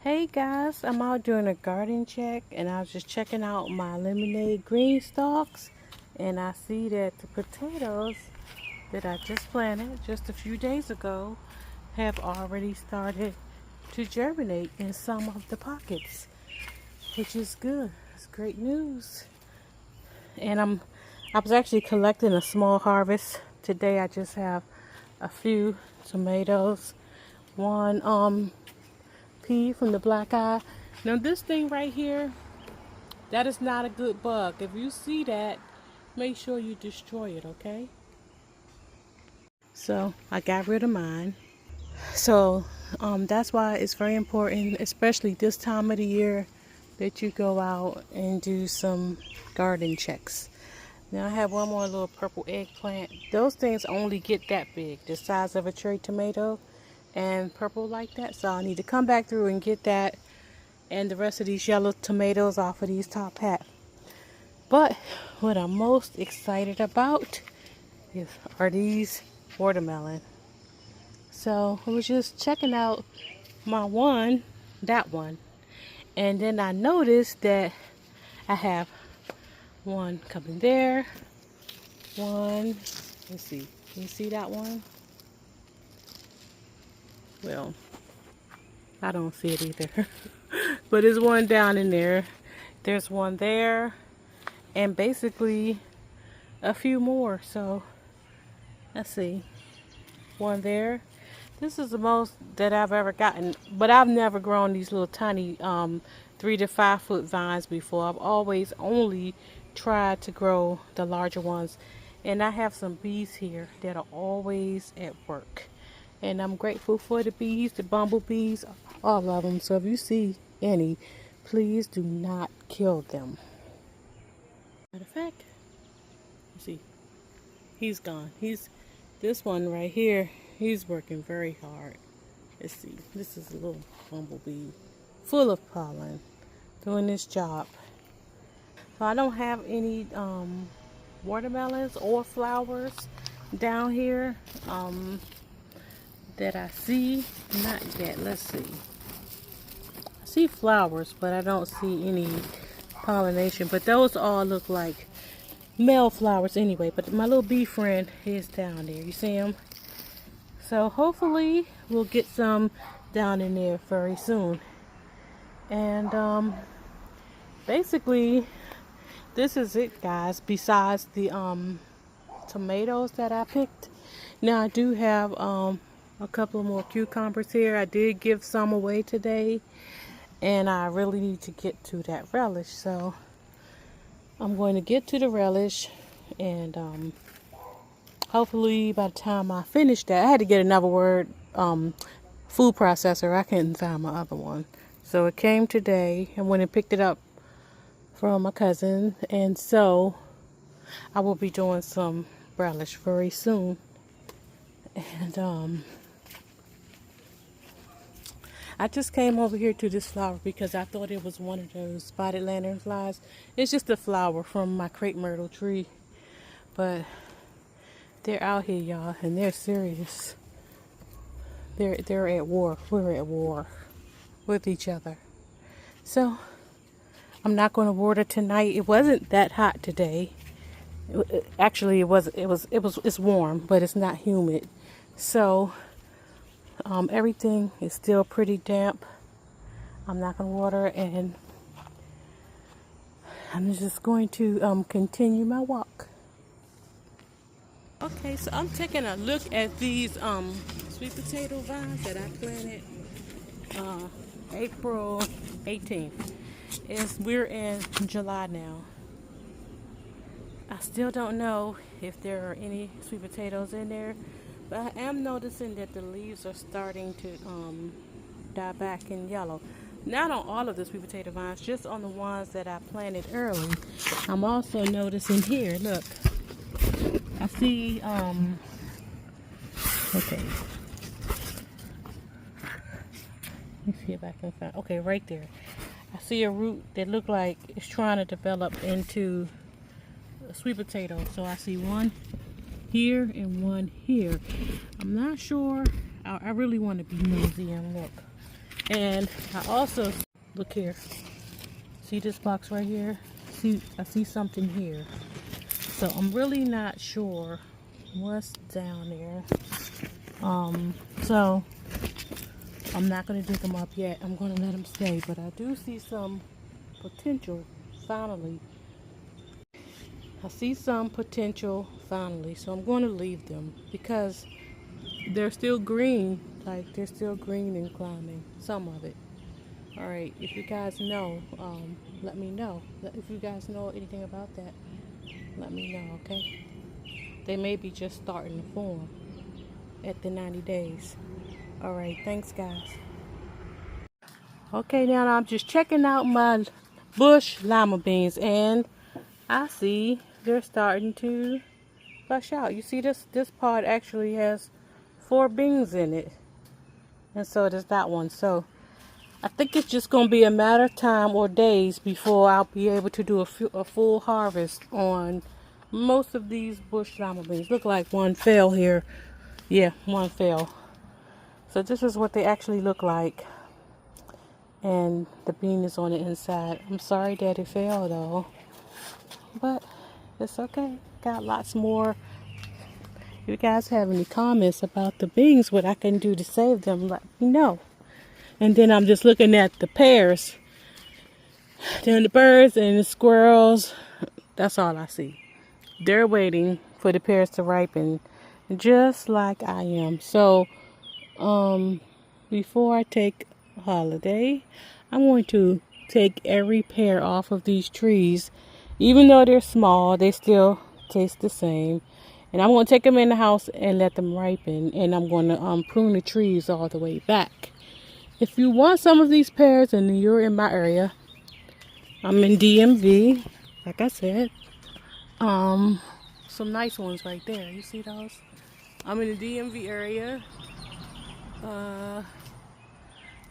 Hey guys, I'm out doing a garden check and I was just checking out my lemonade green stalks and I see that the potatoes that I just planted just a few days ago have already started to germinate in some of the pockets, which is good. It's great news. And I was actually collecting a small harvest. Today I just have a few tomatoes, one pea from the black eye. Now this thing right here, that is not a good bug. If you see that, make sure you destroy it, okay? So I got rid of mine. So that's why it's very important, especially this time of the year, that you go out and do some garden checks. Now I have one more little purple eggplant. Those things only get that big, the size of a cherry tomato and purple like that. So I need to come back through and get that and the rest of these yellow tomatoes off of these top hats. But what I'm most excited about are these watermelon. So I was just checking out that one, and then I noticed that I have one coming there, one, let's see, can you see that one? Well, I don't see it either, but there's one down in there, there's one there, and basically a few more. So let's see, one there. This is the most that I've ever gotten, but I've never grown these little tiny 3 to 5 foot vines before. I've always only tried to grow the larger ones, and I have some bees here that are always at work, and I'm grateful for the bees, the bumblebees, all of them. So if you see any, please do not kill them. Matter of fact, you see, he's gone. This one right here. He's working very hard. Let's see. This is a little bumblebee full of pollen doing this job. So I don't have any watermelons or flowers down here that I see. Not yet. Let's see. I see flowers, but I don't see any pollination. But those all look like male flowers anyway. But my little bee friend is down there. You see him? So hopefully we'll get some down in there very soon. And basically this is it, guys, besides the tomatoes that I picked. Now I do have a couple more cucumbers here. I did give some away today, and I really need to get to that relish. So I'm going to get to the relish, and hopefully by the time I finish that, I had to get another food processor. I couldn't find my other one. So it came today. I went and picked it up from my cousin. And so I will be doing some relish very soon. And I just came over here to this flower because I thought it was one of those spotted lanternflies. It's just a flower from my crepe myrtle tree. But they're out here, y'all, and they're serious. They're at war. We're at war with each other. So I'm not going to water tonight. It wasn't that hot today. Actually, it's warm, but it's not humid. So everything is still pretty damp. I'm not going to water, and I'm just going to continue my walk. Okay, so I'm taking a look at these sweet potato vines that I planted April 18th. We're in July now. I still don't know if there are any sweet potatoes in there, but I am noticing that the leaves are starting to die back in yellow. Not on all of the sweet potato vines, just on the ones that I planted early. I'm also noticing here, look, I see, okay. Let me see if I can find, okay, right there. I see a root that looked like it's trying to develop into a sweet potato. So I see one here and one here. I'm not sure. I really want to be nosy and look. And I also, look here, see this box right here? I see something here. So I'm really not sure what's down there. So I'm not going to dig them up yet. I'm going to let them stay. But I do see some potential, finally. I see some potential, finally. So I'm going to leave them because they're still green. Like, they're still green and climbing. Some of it. Alright, if you guys know, let me know. If you guys know anything about that, let me know, okay? They may be just starting to form at the 90 days. Alright, thanks guys. Okay, now I'm just checking out my bush lima beans, and I see they're starting to flush out. You see this pod actually has 4 beans in it. And so does that one. So I think it's just going to be a matter of time or days before I'll be able to do a full harvest on most of these bush lima beans. Look like one fell here. Yeah, one fell. So this is what they actually look like. And the bean is on the inside. I'm sorry that it fell though. But it's okay. Got lots more. If you guys have any comments about the beans, what I can do to save them, let me know. And then I'm just looking at the pears. Then the birds and the squirrels, that's all I see. They're waiting for the pears to ripen, just like I am. So, before I take a holiday, I'm going to take every pear off of these trees. Even though they're small, they still taste the same. And I'm going to take them in the house and let them ripen. And I'm going to prune the trees all the way back. If you want some of these pears and you're in my area, I'm in DMV, like I said. Some nice ones right there. You see those? I'm in the DMV area.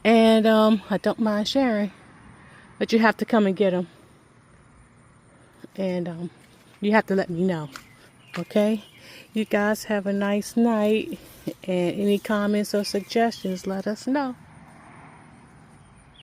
And I don't mind sharing. But you have to come and get them. And you have to let me know. Okay? You guys have a nice night. And any comments or suggestions, let us know.